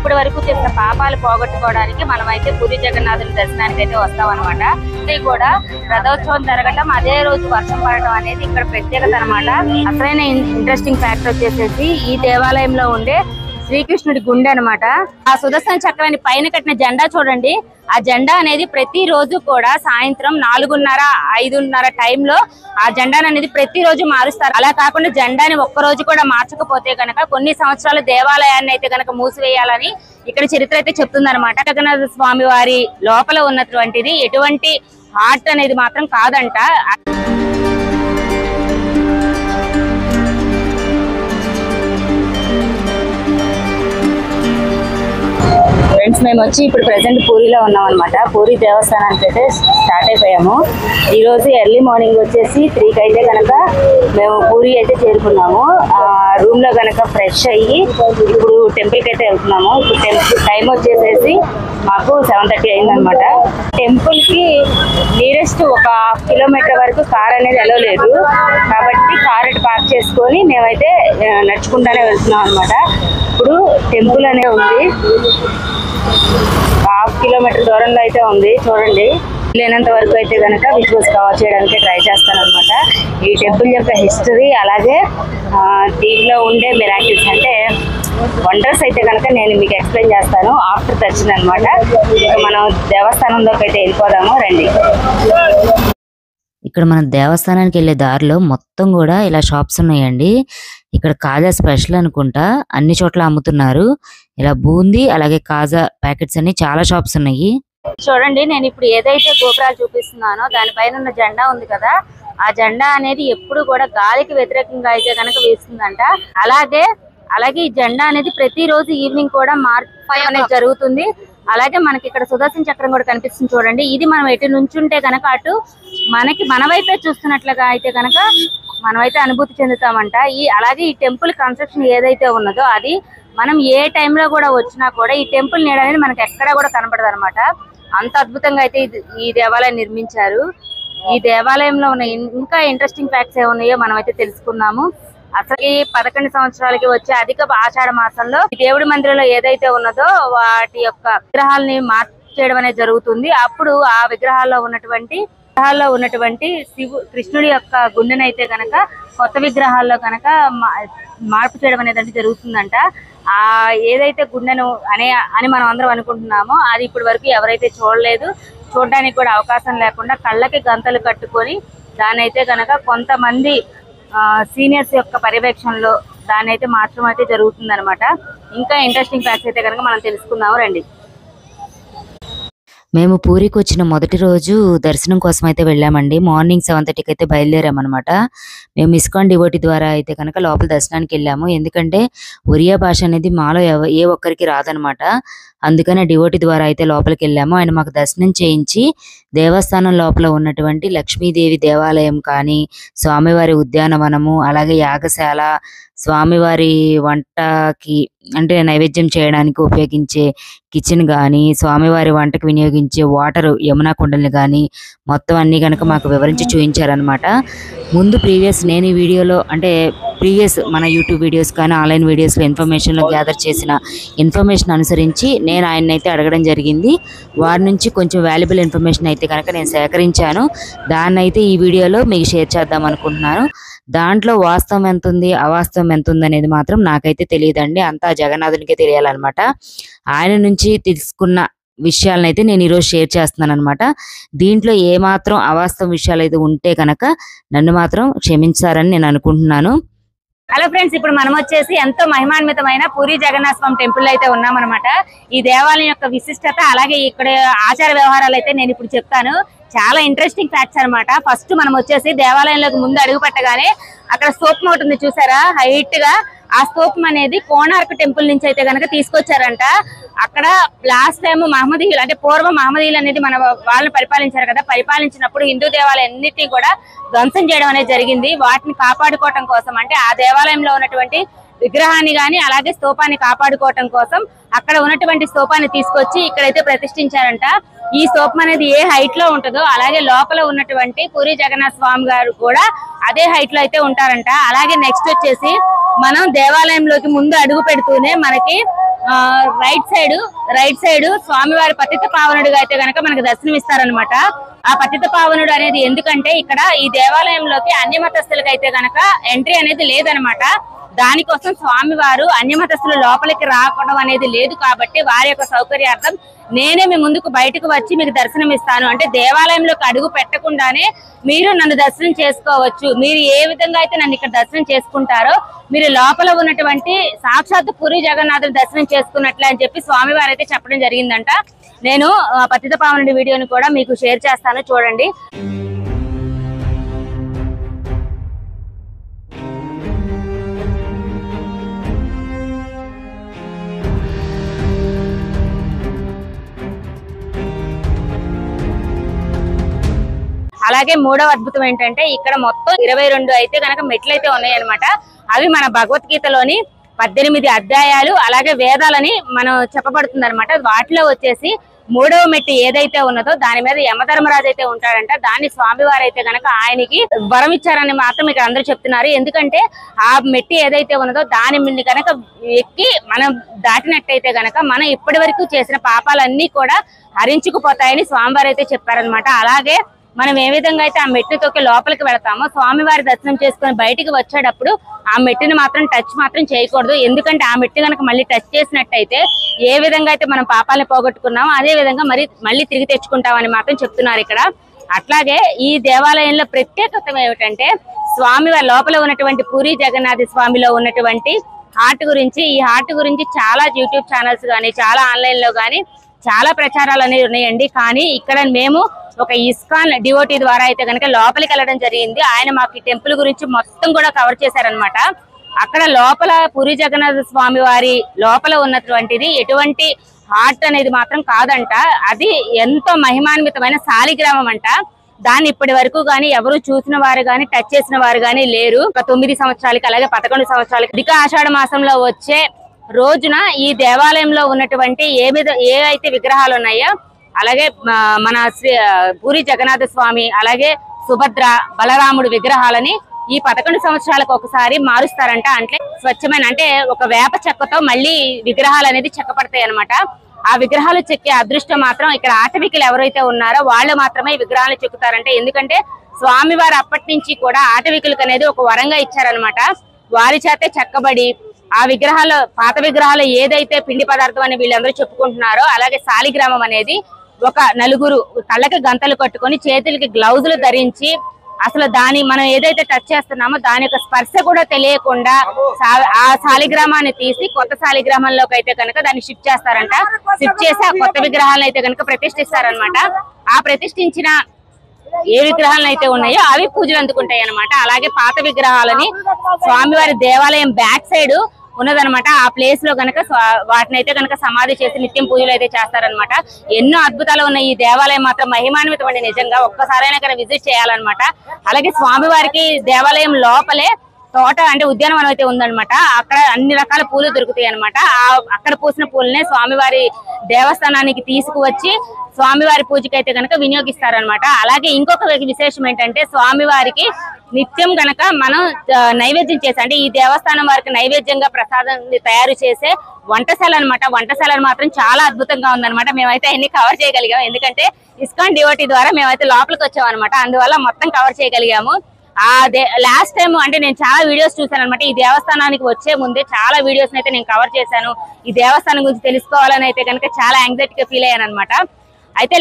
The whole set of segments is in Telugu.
ఇప్పటి వరకు చేసిన పాపాలు పోగొట్టుకోవడానికి మనమైతే పూరి జగన్నాథుని దర్శనానికి అయితే వస్తాం అనమాట. ఇది కూడా రథోత్సవం జరగటం, అదే రోజు వర్షం పడటం అనేది ఇక్కడ ప్రత్యేకత అనమాట. అసలైన ఇంట్రెస్టింగ్ ఫ్యాక్టర్ వచ్చేసేసి ఈ దేవాలయంలో ఉండే శ్రీకృష్ణుడి గుండె అనమాట. ఆ సుదర్శన చక్రాన్ని పైన కట్టిన జెండా చూడండి. ఆ జెండా అనేది ప్రతి రోజు కూడా సాయంత్రం 4:30-5:30 టైంలో ఆ జెండాను అనేది ప్రతిరోజు మారుస్తారు. అలా కాకుండా జెండాని ఒక్కరోజు కూడా మార్చకపోతే గనక కొన్ని సంవత్సరాలు దేవాలయాన్ని అయితే గనక మూసివేయాలని ఇక్కడ చరిత్ర అయితే చెప్తుంది అనమాట. జగన్నాథ స్వామి వారి లోపల ఉన్నటువంటిది ఎటువంటి ఆర్ట్ అనేది మాత్రం కాదంట. ఫ్రెండ్స్, మేము వచ్చి ఇప్పుడు ప్రెసెంట్ పూరిలో ఉన్నాం అనమాట. పూరి దేవస్థానానికి అయితే స్టార్ట్ అయిపోయాము. ఈ రోజు ఎర్లీ మార్నింగ్ వచ్చేసి 3కి అయితే కనుక మేము పూరి అయితే చేరుకున్నాము. రూమ్ లో కనుక ఫ్రెష్ అయ్యి ఇప్పుడు టెంపుల్ కి అయితే వెళ్తున్నాము. ఇప్పుడు టెంపుల్ టైం వచ్చేసేసి మాకు 7:30 అయిందనమాట. టెంపుల్ కి నియరెస్ట్ ఒక 1/2 కిలోమీటర్ వరకు కార్ అనేది ఎలో లేదు కాబట్టి కార్ అయితే పార్క్ చేసుకొని మేమైతే నడుచుకుంటానే వెళ్తున్నాం అనమాట. ఇప్పుడు టెంపుల్ అనేది ఉంది, 1/2 కిలోమీటర్ దూరంలో అయితే ఉంది. చూడండి, లేనంత వరకు అయితే కనుక విజువల్స్ కవర్ చేయడానికి ట్రై చేస్తాను అనమాట. ఈ టెంపుల్ యొక్క హిస్టరీ అలాగే దీనిలో ఉండే మిరాకిల్స్ అంటే వండర్స్ అయితే కనుక నేను మీకు ఎక్స్ప్లెయిన్ చేస్తాను ఆఫ్టర్ దర్శనం అనమాట. మనం దేవస్థానంలోకి అయితే వెళ్ళిపోదాము రండి. ఇక్కడ మన దేవస్థానానికి వెళ్ళే దారిలో మొత్తం కూడా ఇలా షాప్స్ ఉన్నాయండి. ఇక్కడ కాజా స్పెషల్ అనుకుంటా, అన్ని చోట్ల అమ్ముతున్నారు. ఇలా బూందీ అలాగే కాజా ప్యాకెట్స్ అన్ని చాలా షాప్స్ ఉన్నాయి. చూడండి, నేను ఇప్పుడు ఏదైతే గోపురాలు చూపిస్తున్నానో దానిపైన ఉన్న జెండా ఉంది కదా, ఆ జెండా అనేది ఎప్పుడు కూడా గాలికి వ్యతిరేకంగా అయితే కనుక వేస్తుందంట. అలాగే ఈ జెండా అనేది ప్రతిరోజు ఈవినింగ్ కూడా మార్పు అనేది జరుగుతుంది. అలాగే మనకి ఇక్కడ సుదర్శన చక్రం కూడా కనిపిస్తుంది చూడండి. ఇది మనం ఎటు నుంచుంటే కనుక అటు మన వైపే చూస్తున్నట్లుగా అయితే కనుక మనమైతే అనుభూతి చెందుతామంట. అలాగే ఈ టెంపుల్ కన్స్ట్రక్షన్ ఏదైతే ఉన్నదో అది మనం ఏ టైంలో కూడా వచ్చినా కూడా ఈ టెంపుల్ నీడ అనేది మనకి ఎక్కడా కూడా కనపడదు అనమాట. అంత అద్భుతంగా అయితే ఈ దేవాలయం నిర్మించారు. ఈ దేవాలయంలో ఉన్న ఇంకా ఇంట్రెస్టింగ్ ఫ్యాక్ట్స్ ఏమున్నాయో మనం అయితే తెలుసుకున్నాము. అసలు ఈ 11 సంవత్సరాలకి వచ్చే అధిక ఆషాఢ మాసంలో ఈ దేవుడి మందిరంలో ఏదైతే ఉన్నదో వాటి యొక్క విగ్రహాలని మార్చేయడం అనేది జరుగుతుంది. అప్పుడు ఆ విగ్రహాల్లో ఉన్నటువంటి కృష్ణుడి యొక్క గుండెనైతే కనుక కొత్త విగ్రహాల్లో కనుక మార్పు చేయడం అనేది జరుగుతుందంట. ఏదైతే గుండెను అని మనం అందరం అనుకుంటున్నామో అది ఇప్పటి వరకు ఎవరైతే చూడలేదు, చూడడానికి కూడా అవకాశం లేకుండా కళ్ళకి గంతలు కట్టుకొని దాని అయితే కనుక కొంతమంది సీనియర్స్ యొక్క పర్యవేక్షణలో దాన్ని అయితే మార్చడం అయితే జరుగుతుంది అనమాట. ఇంకా ఇంట్రెస్టింగ్ ఫ్యాక్ట్స్ అయితే కనుక మనం తెలుసుకుందాము రండి. మేము పూరికి వచ్చిన మొదటి రోజు దర్శనం కోసం అయితే వెళ్ళామండి. మార్నింగ్ 7:30కి అయితే బయలుదేరామన్నమాట. మేము ఇస్కాన్ డివోటీ ద్వారా అయితే కనుక లోపల దర్శనానికి వెళ్ళాము. ఎందుకంటే ఒరియా భాష అనేది మాలో ఏ ఒక్కరికి రాదనమాట. అందుకనే డివోటీ ద్వారా అయితే లోపలికి వెళ్ళాము. ఆయన మాకు దర్శనం చేయించి దేవస్థానం లోపల ఉన్నటువంటి లక్ష్మీదేవి దేవాలయం కానీ, స్వామివారి ఉద్యానవనము, అలాగే యాగశాల, స్వామివారి వంటకి అంటే నైవేద్యం చేయడానికి ఉపయోగించే కిచెన్ కానీ, స్వామివారి వంటకు వినియోగించే వాటర్ యమునా కుండల్ని కానీ మొత్తం అన్ని కనుక మాకు వివరించి చూపించారనమాట. ముందు నేను ఈ వీడియోలో అంటే మన యూట్యూబ్ వీడియోస్ కానీ ఆన్లైన్ వీడియోస్లో ఇన్ఫర్మేషన్లో గ్యాదర్ చేసిన ఇన్ఫర్మేషన్ అనుసరించి నేను ఆయన అయితే అడగడం జరిగింది. వారి నుంచి కొంచెం వాల్యుబుల్ ఇన్ఫర్మేషన్ అయితే కనుక నేను సేకరించాను. దాన్ని అయితే ఈ వీడియోలో మీకు షేర్ చేద్దాం అనుకుంటున్నాను. దాంట్లో వాస్తవం ఎంత ఉంది, అవాస్తవం ఎంత ఉంది అనేది మాత్రం నాకైతే తెలియదండి. అంతా జగన్నాథునికే తెలియాలన్నమాట. ఆయన నుంచి తెలుసుకున్న విషయాలను అయితే నేను ఈరోజు షేర్ చేస్తున్నాను అనమాట. దీంట్లో ఏమాత్రం అవాస్తవ విషయాలు అయితే ఉంటే కనుక నన్ను మాత్రం క్షమించారని నేను అనుకుంటున్నాను. హలో ఫ్రెండ్స్, ఇప్పుడు మనం వచ్చేసి ఎంతో మహిమాన్వితమైన పూరి జగన్నాథ స్వామి టెంపుల్ అయితే ఉన్నామన్నమాట. ఈ దేవాలయం యొక్క విశిష్టత అలాగే ఇక్కడ ఆచార వ్యవహారాలు అయితే నేను ఇప్పుడు చెప్తాను. చాలా ఇంట్రెస్టింగ్ ఫ్యాక్ట్స్ అనమాట. ఫస్ట్ మనం వచ్చేసి దేవాలయంలోకి ముందు అడుగు పెట్టగానే అక్కడ స్తూపం ఒకటి ఉంది చూసారా, హైట్ గా. ఆ స్తూపం అనేది కోణార్క్ టెంపుల్ నుంచి అయితే కనుక తీసుకొచ్చారంట. అక్కడ లాస్ట్ టైం మహమ్మదీయులు అంటే పూర్వం మహమ్మదీయులు అనేది మన వాళ్ళని పరిపాలించారు కదా, పరిపాలించినప్పుడు హిందూ దేవాలయాన్నిటినీ కూడా ధ్వంసం చేయడం అనేది జరిగింది. వాటిని కాపాడుకోవటం కోసం అంటే ఆ దేవాలయంలో ఉన్నటువంటి విగ్రహాన్ని గాని అలాగే స్తూపాన్ని కాపాడుకోవటం కోసం అక్కడ ఉన్నటువంటి స్తూపాన్ని తీసుకొచ్చి ఇక్కడైతే ప్రతిష్ఠించారంట. ఈ స్తూపం అనేది ఏ హైట్ లో ఉంటుందో అలాగే లోపల ఉన్నటువంటి పూరి జగన్నాథ స్వామి గారు కూడా అదే హైట్ లో అయితే ఉంటారంట. అలాగే నెక్స్ట్ వచ్చేసి మనం దేవాలయంలోకి ముందు అడుగు పెడుతూనే మనకి రైట్ సైడ్ స్వామివారి పతిత పావనుడిగా అయితే గనక మనకు దర్శనం ఇస్తారనమాట. ఆ పతిత పావనుడు అనేది ఎందుకంటే ఇక్కడ ఈ దేవాలయంలోకి అన్యమతస్థులకి అయితే గనక ఎంట్రీ అనేది లేదనమాట. దానికోసం స్వామివారు అన్యమతస్థులు లోపలికి రావడం అనేది లేదు కాబట్టి వారి యొక్క సౌకర్యార్థం నేనే మీ ముందుకు బయటకు వచ్చి మీకు దర్శనం ఇస్తాను, అంటే దేవాలయంలోకి అడుగు పెట్టకుండానే మీరు నన్ను దర్శనం చేసుకోవచ్చు. మీరు ఏ విధంగా అయితే నన్ను ఇక్కడ దర్శనం చేసుకుంటారో మీరు లోపల ఉన్నటువంటి సాక్షాత్ పూరి జగన్నాథుని దర్శనం చేసుకున్నట్లే అని చెప్పి స్వామివారు అయితే చెప్పడం జరిగిందంట. నేను పతిత పావనుడి వీడియోని కూడా మీకు షేర్ చేస్తాను, చూడండి. అలాగే మూడవ అద్భుతం ఏంటంటే ఇక్కడ మొత్తం 22 అయితే కనుక మెట్లు అయితే ఉన్నాయన్నమాట. అవి మన భగవద్గీతలోని 18 అధ్యాయాలు అలాగే వేదాలని మనం చెప్పబడుతుంది అనమాట. వాటిలో వచ్చేసి మూడవ మెట్టు ఏదైతే ఉన్నదో దాని మీద యమధర్మరాజు అయితే ఉంటాడంట. దాన్ని స్వామివారు అయితే గనక ఆయనకి వరం ఇచ్చారని మాత్రం ఇక్కడ అందరూ చెప్తున్నారు. ఎందుకంటే ఆ మెట్టు ఏదైతే ఉన్నదో దాని మీద కనుక ఎక్కి మనం దాటినట్టయితే గనక మనం ఇప్పటి వరకు చేసిన పాపాలన్నీ కూడా హరించుకుపోతాయని స్వామివారు అయితే చెప్పారనమాట. అలాగే మనం ఏ విధంగా అయితే ఆ మెట్టు తొక్కి లోపలికి వెళతామో స్వామివారి దర్శనం చేసుకుని బయటికి వచ్చేటప్పుడు ఆ మెట్టుని మాత్రం టచ్ మాత్రం చేయకూడదు. ఎందుకంటే ఆ మెట్టు కనుక మళ్ళీ టచ్ చేసినట్టయితే ఏ విధంగా అయితే మనం పాపాలను పోగొట్టుకున్నామో అదే విధంగా మళ్ళీ తిరిగి తెచ్చుకుంటామని మాత్రం చెప్తున్నారు ఇక్కడ. అట్లాగే ఈ దేవాలయంలో ప్రత్యేకత ఏమిటంటే స్వామివారి లోపల ఉన్నటువంటి పూరి జగన్నాథ స్వామిలో ఉన్నటువంటి హార్ట్ గురించి, ఈ హార్ట్ గురించి చాలా యూట్యూబ్ ఛానల్స్ కానీ చాలా ఆన్లైన్ లో కానీ చాలా ప్రచారాలు అనేవి ఉన్నాయండి. కానీ ఇక్కడ మేము ఒక ఇస్కాన్ డివోటీ ద్వారా అయితే కనుక లోపలికి వెళ్ళడం జరిగింది. ఆయన మాకు ఈ టెంపుల్ గురించి మొత్తం కూడా కవర్ చేశారనమాట. అక్కడ లోపల పూరి జగన్నాథ స్వామి వారి లోపల ఉన్నటువంటిది ఎటువంటి హార్ట్ అనేది మాత్రం కాదంట. అది ఎంతో మహిమాన్వితమైన శాలిగ్రామం అంట. దాన్ని ఇప్పటి వరకు గానీ ఎవరు చూసిన వారు గానీ టచ్ చేసిన వారు గానీ లేరు. ఒక 9 సంవత్సరాలకి అలాగే 11 సంవత్సరాలకి అధిక ఆషాఢ మాసంలో వచ్చే రోజున ఈ దేవాలయంలో ఉన్నటువంటి ఏ అయితే విగ్రహాలు ఉన్నాయో అలాగే మన శ్రీ పూరి జగన్నాథ స్వామి అలాగే సుభద్ర బలరాముడు విగ్రహాలని ఈ 11 సంవత్సరాలకు ఒకసారి మారుస్తారంట. అంటే స్వచ్ఛమైన అంటే ఒక వేప చెక్కతో మళ్ళీ విగ్రహాలు అనేది చెక్కపడతాయి అనమాట. ఆ విగ్రహాలు చెక్కే అదృష్టం మాత్రం ఇక్కడ ఆటవికులు ఎవరైతే ఉన్నారో వాళ్ళు మాత్రమే ఈ విగ్రహాలు చెక్కుతారంటే. ఎందుకంటే స్వామివారు అప్పటి నుంచి కూడా ఆటవికులకు అనేది ఒక వరంగా ఇచ్చారనమాట. వారి చేతే చెక్కబడి ఆ విగ్రహాలు పాత విగ్రహాలు ఏదైతే పిండి పదార్థం అని వీళ్ళందరూ చెప్పుకుంటున్నారో అలాగే శాలిగ్రామం అనేది ఒక నలుగురు కళ్ళకి గంతలు కట్టుకొని చేతులకి గ్లౌజులు ధరించి అసలు దాని మనం ఏదైతే టచ్ చేస్తున్నామో దాని యొక్క స్పర్శ కూడా తెలియకుండా ఆ శాలిగ్రామాన్ని తీసి కొత్త శాలిగ్రామంలోకి అయితే కనుక దాన్ని షిఫ్ట్ చేస్తారంట. షిఫ్ట్ చేసి ఆ కొత్త విగ్రహాలను అయితే కనుక ప్రతిష్ఠిస్తారనమాట. ఆ ప్రతిష్ఠించిన ఏ విగ్రహాలు అయితే ఉన్నాయో అవి పూజలు అందుకుంటాయి అనమాట. అలాగే పాత విగ్రహాలని స్వామివారి దేవాలయం బ్యాక్ సైడ్ ఉన్నదనమాట. ఆ ప్లేస్ లో కనుక వాటిని అయితే కనుక సమాధి చేసి నిత్యం పూజలు అయితే చేస్తారనమాట. ఎన్నో అద్భుతాలు ఉన్నాయి. ఈ దేవాలయం మాత్రం మహిమాన్వితమండి. నిజంగా ఒక్కసారైనా కానీ విజిట్ చేయాలన్నమాట. అలాగే స్వామివారికి దేవాలయం లోపలే తోట అంటే ఉద్యానవనం అయితే ఉందన్నమాట. అక్కడ అన్ని రకాల పూలు దొరుకుతాయి అనమాట. అక్కడ పూసిన పూలనే స్వామివారి దేవస్థానానికి తీసుకువచ్చి స్వామివారి పూజకి అయితే కనుక వినియోగిస్తారనమాట. అలాగే ఇంకొక విశేషం ఏంటంటే స్వామివారికి నిత్యం గనక మనం నైవేద్యం చేసి అంటే ఈ దేవస్థానం వారికి నైవేద్యంగా ప్రసాదాన్ని తయారు చేసే వంటశాల అనమాట. వంటశాలను మాత్రం చాలా అద్భుతంగా ఉందన్నమాట. మేమైతే అన్ని కవర్ చేయగలిగాము. ఎందుకంటే ఇస్కాన్ డివోటీ ద్వారా మేమైతే లోపలికి వచ్చామన్నమాట. అందువల్ల మొత్తం కవర్ చేయగలిగాము. లాస్ట్ టైం అంటే నేను చాలా వీడియోస్ చూసాను అనమాట. ఈ దేవస్థానానికి వచ్చే ముందే చాలా వీడియోస్ అయితే నేను కవర్ చేశాను. ఈ దేవస్థానం గురించి తెలుసుకోవాలని అయితే కనుక చాలా యాంగ్జైటీగా ఫీల్ అయ్యాను అనమాట. అయితే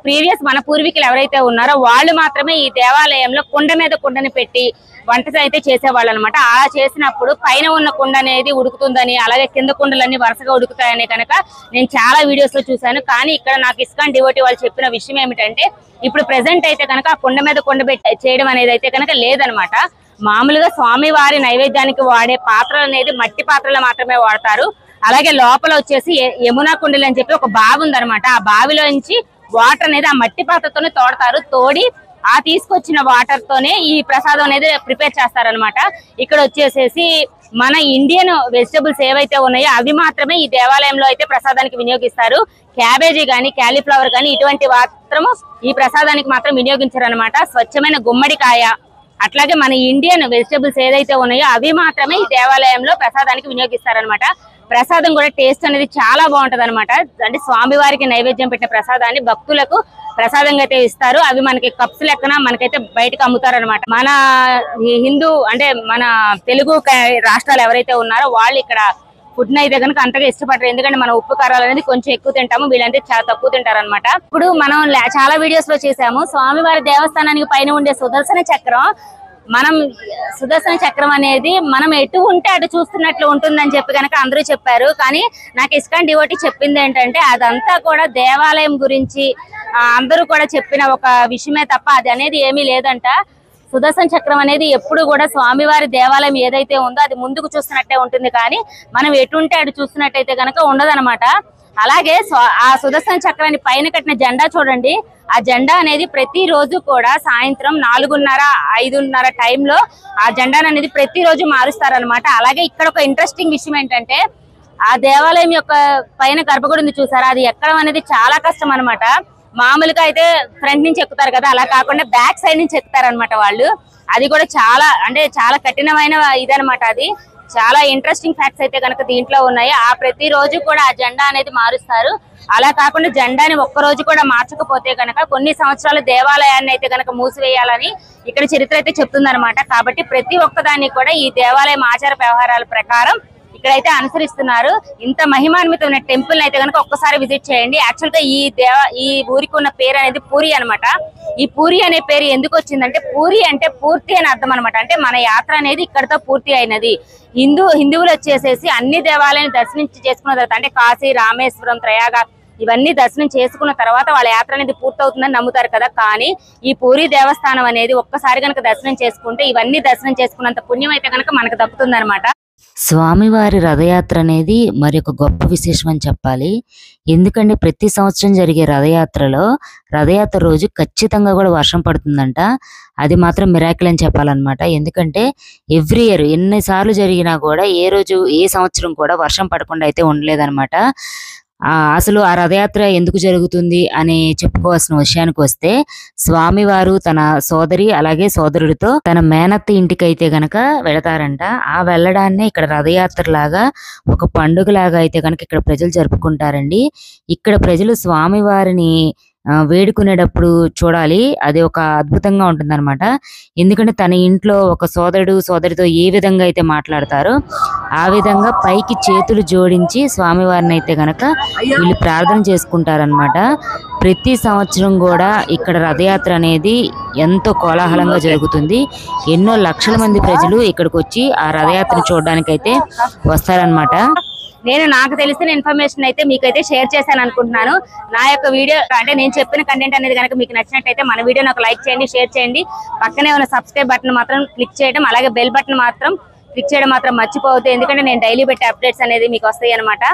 ప్రీవియస్ మన పూర్వీకులు ఎవరైతే ఉన్నారో వాళ్ళు మాత్రమే ఈ దేవాలయంలో కుండ మీద కుండని పెట్టి వంట అయితే చేసేవాళ్ళు అనమాట. అలా చేసినప్పుడు పైన ఉన్న కుండ అనేది ఉడుకుతుందని అలాగే కింద కుండలన్నీ వరుసగా ఉడుకుతాయని కనుక నేను చాలా వీడియోస్ లో చూసాను. కానీ ఇక్కడ నాకు ఇస్కాన్ డివోటీ వాళ్ళు చెప్పిన విషయం ఏమిటంటే ఇప్పుడు ప్రెసెంట్ అయితే కనుక ఆ కుండ మీద కుండ పెట్టి చేయడం అనేది అయితే కనుక లేదనమాట. మామూలుగా స్వామివారి నైవేద్యానికి వాడే పాత్రలు అనేది మట్టి పాత్రలు మాత్రమే వాడతారు. అలాగే లోపల వచ్చేసి యమునా కుండలు అని చెప్పి ఒక బావి ఉందనమాట. ఆ బావిలోంచి వాటర్ అనేది ఆ మట్టి పాత్రతోనే తోడతారు. తోడి ఆ తీసుకొచ్చిన వాటర్ తోనే ఈ ప్రసాదం అనేది ప్రిపేర్ చేస్తారనమాట. ఇక్కడ వచ్చేసేసి మన ఇండియన్ వెజిటబుల్స్ ఏవైతే ఉన్నాయో అవి మాత్రమే ఈ దేవాలయంలో అయితే ప్రసాదానికి వినియోగిస్తారు. క్యాబేజీ గానీ క్యాలీఫ్లవర్ గానీ ఇటువంటి మాత్రము ఈ ప్రసాదానికి మాత్రం వినియోగించారు అనమాట. స్వచ్ఛమైన గుమ్మడికాయ అట్లాగే మన ఇండియన్ వెజిటబుల్స్ ఏదైతే ఉన్నాయో అవి మాత్రమే ఈ దేవాలయంలో ప్రసాదానికి వినియోగిస్తారనమాట. ప్రసాదం కూడా టేస్ట్ అనేది చాలా బాగుంటది అనమాట. అంటే స్వామివారికి నైవేద్యం పెట్టిన ప్రసాదాన్ని భక్తులకు ప్రసాదంగా అయితే ఇస్తారు. అవి మనకి కప్స్ లెక్కన మనకైతే బయటకు అమ్ముతారు అనమాట. మన హిందూ అంటే మన తెలుగు రాష్ట్రాలు ఎవరైతే ఉన్నారో వాళ్ళు ఇక్కడ ఫుడ్ అయితే కనుక అంతగా ఇష్టపడరు. ఎందుకంటే మనం ఉప్పు కారాలు అనేది కొంచెం ఎక్కువ తింటాము, వీళ్ళంటే చాలా తక్కువ తింటారు అనమాట. ఇప్పుడు మనం చాలా వీడియోస్ లో చేసాము స్వామివారి దేవస్థానానికి పైన ఉండే సుదర్శన చక్రం. మనం సుదర్శన చక్రం అనేది మనం ఎటు ఉంటే అటు చూస్తున్నట్లు ఉంటుందని చెప్పి కనుక అందరూ చెప్పారు. కానీ నాకు ఇస్కాన్ డివోటీ చెప్పింది ఏంటంటే అదంతా కూడా దేవాలయం గురించి అందరూ కూడా చెప్పిన ఒక విషయమే తప్ప అది అనేది ఏమీ లేదంట. సుదర్శన చక్రం అనేది ఎప్పుడు కూడా స్వామివారి దేవాలయం ఏదైతే ఉందో అది ముందుకు చూస్తున్నట్టే ఉంటుంది, కానీ మనం ఎటుంటే అటు చూస్తున్నట్టయితే కనుక ఉండదన్నమాట. అలాగే ఆ సుదర్శన చక్రాన్ని పైన కట్టిన జెండా చూడండి. ఆ జెండా అనేది ప్రతిరోజు కూడా సాయంత్రం 4:30-5:30 టైంలో ఆ జెండాను అనేది ప్రతిరోజు మారుస్తారనమాట. అలాగే ఇక్కడ ఒక ఇంట్రెస్టింగ్ విషయం ఏంటంటే ఆ దేవాలయం యొక్క పైన గర్భగుడి ఉంది చూసారా, అది ఎక్కడం అనేది చాలా కష్టం అనమాట. మామూలుగా అయితే ఫ్రంట్ నుంచి ఎక్కుతారు కదా, అలా కాకుండా బ్యాక్ సైడ్ నుంచి ఎక్కుతారు అనమాట వాళ్ళు. అది కూడా చాలా కఠినమైన ఇదనమాట. అది చాలా ఇంట్రెస్టింగ్ ఫ్యాక్ట్స్ అయితే కనుక దీంట్లో ఉన్నాయి. ఆ ప్రతిరోజు కూడా ఆ జెండా అనేది మారుస్తారు. అలా కాకుండా జెండాని ఒక్కరోజు కూడా మార్చకపోతే కనుక కొన్ని సంవత్సరాల దేవాలయాన్ని అయితే కనుక మూసివేయాలని ఇక్కడ చరిత్ర అయితే చెప్తుందన్నమాట. కాబట్టి ప్రతి ఒక్కదాన్ని కూడా ఈ దేవాలయం ఆచార వ్యవహారాల ప్రకారం ఇక్కడైతే అనుసరిస్తున్నారు. ఇంత మహిమాన్వితమైన టెంపుల్ అయితే కనుక ఒక్కసారి విజిట్ చేయండి. యాక్చువల్ గా ఈ ఊరికి ఉన్న పేరు అనేది పూరి అనమాట. ఈ పూరి అనే పేరు ఎందుకు వచ్చిందంటే పూరి అంటే పూర్తి అని అర్థం అనమాట. అంటే మన యాత్ర అనేది ఇక్కడతో పూర్తి అయినది. హిందువులు వచ్చేసేసి అన్ని దేవాలయాన్ని దర్శించి చేసుకున్న తర్వాత అంటే కాశీ, రామేశ్వరం, ప్రయాగ ఇవన్నీ దర్శనం చేసుకున్న తర్వాత వాళ్ళ యాత్ర అనేది పూర్తవుతుందని నమ్ముతారు కదా. కానీ ఈ పూరి దేవస్థానం అనేది ఒక్కసారి కనుక దర్శనం చేసుకుంటే ఇవన్నీ దర్శనం చేసుకున్నంత పుణ్యం అయితే కనుక మనకు దక్కుతుంది అనమాట. స్వామివారి రథయాత్ర అనేది మరి ఒక గొప్ప విశేషం అని చెప్పాలి. ఎందుకంటే ప్రతి సంవత్సరం జరిగే రథయాత్ర రోజు ఖచ్చితంగా కూడా వర్షం పడుతుందంట. అది మాత్రం మిరాకిల్ అని చెప్పాలన్నమాట. ఎందుకంటే ఎవ్రీ ఇయర్ ఎన్నిసార్లు జరిగినా కూడా ఏ సంవత్సరం కూడా వర్షం పడకుండా అయితే ఉండలేదన్నమాట. అసలు ఆ రథయాత్ర ఎందుకు జరుగుతుంది అని చెప్పుకోవాల్సిన విషయానికి వస్తే స్వామివారు తన సోదరి అలాగే సోదరుడితో తన మేనత్త ఇంటికి అయితే గనక వెళతారంట. ఆ వెళ్ళడాన్నే ఇక్కడ రథయాత్ర లాగా ఒక పండుగ లాగా అయితే కనుక ఇక్కడ ప్రజలు జరుపుకుంటారండి. ఇక్కడ ప్రజలు స్వామివారిని వేడుకునేటప్పుడు చూడాలి, అది ఒక అద్భుతంగా ఉంటుందన్నమాట. ఎందుకంటే తన ఇంట్లో ఒక సోదరితో ఏ విధంగా అయితే మాట్లాడతారో ఆ విధంగా పైకి చేతులు జోడించి స్వామివారిని అయితే గనక వీళ్ళు ప్రార్థన చేసుకుంటారనమాట. ప్రతి సంవత్సరం కూడా ఇక్కడ రథయాత్ర అనేది ఎంతో కోలాహలంగా జరుగుతుంది. ఎన్నో లక్షల మంది ప్రజలు ఇక్కడికి వచ్చి ఆ రథయాత్ర చూడడానికి అయితే వస్తారనమాట. నాకు తెలిసిన ఇన్ఫర్మేషన్ అయితే మీకైతే షేర్ చేశాను అనుకుంటున్నాను. నా యొక్క వీడియో అంటే నేను చెప్పిన కంటెంట్ అనేది కనుక మీకు నచ్చినట్టయితే మన వీడియో నాకు లైక్ చేయండి, షేర్ చేయండి. పక్కనే ఉన్న సబ్స్క్రైబ్ బటన్ మాత్రం క్లిక్ చేయడం, అలాగే బెల్ బటన్ మాత్రం క్లిక్ చేయడం మాత్రం మర్చిపోవద్దు. ఎందుకంటే నేను డైలీ పెట్టే అప్డేట్స్ అనేది మీకు వస్తాయి అనమాట.